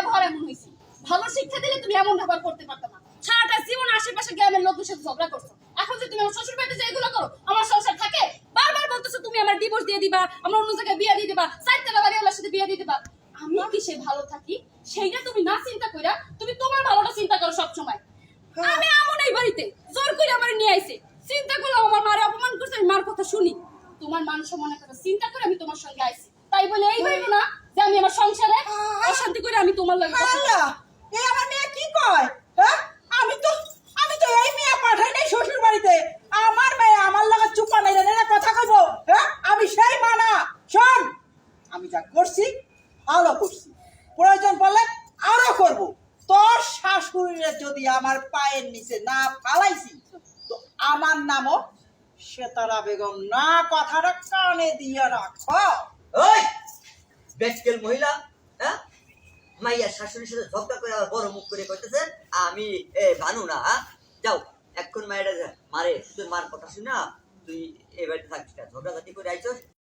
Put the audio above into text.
ব্যবহার এমন হয়েছে। ভালো শিক্ষা দিলে তুমি এমন ব্যবহার করতে পারতো না। সারাটা জীবন আশেপাশে গ্রামের লোকদের সাথে ঝগড়া করছো। এখন যে তুমি আমার শ্বশুর বাড়িতে যে এগুলো করো, আমার সংসার থাকে, বারবার বলতেছো তুমি আমার ডিভোর্স দিয়ে দিবা, আমার অন্য জায়গায় বিয়ে দিয়ে দিবা, চারতলা বাড়িওয়ালার সাথে বিয়ে দিয়ে দিবা। আমি কি সে ভালো থাকি সেইটা তুমি না চিন্তা কইরা তুমি তোমার ভালোটা চিন্তা করো সব সময়। আমি এমন এই বাড়িতে জোর করে আমার নিয়ে আইছে, চিন্তা করলাম আমার মারে অপমান করছে, আমি মার কথা শুনি। তোমার মান সম্মানের কথা চিন্তা করে আমি তোমার সঙ্গে আইছি, তাই বলে এই হইল না যে আমি আমার সংসারে অশান্তি করে আমি তোমার লাগে এই আমার মেয়ে কি কয়? হ্যাঁ, আমি তো এই মেয়ে পাঠাই নাই শ্বশুর বাড়িতে। আমার মেয়ে আমার লাগা চুপা নাই রে কথা কইবো। হ্যাঁ, আমি সেই মানা। শোন, আমি যা করছি ভালো করছি, প্রয়োজন পড়লে আরো করব। তোর শাশুড়িরে যদি আমার পায়ের নিচে না ফালাইছি তো আমার নামও সেতারা বেগম না। কথাটা কানে দিয়ে রাখো। ওই বেচকেল মহিলা, হ্যাঁ, মাইয়া শাশুড়ির সাথে ঝগড়া করে আবার বড় মুখ করে কইতেছে আমি বানু না। যাও এখন মায়েরা মারে, তুই মার কথা শুনা তুই এ বাড়িতে থাকিস না, ঝগড়াঝাটি করে আইছস।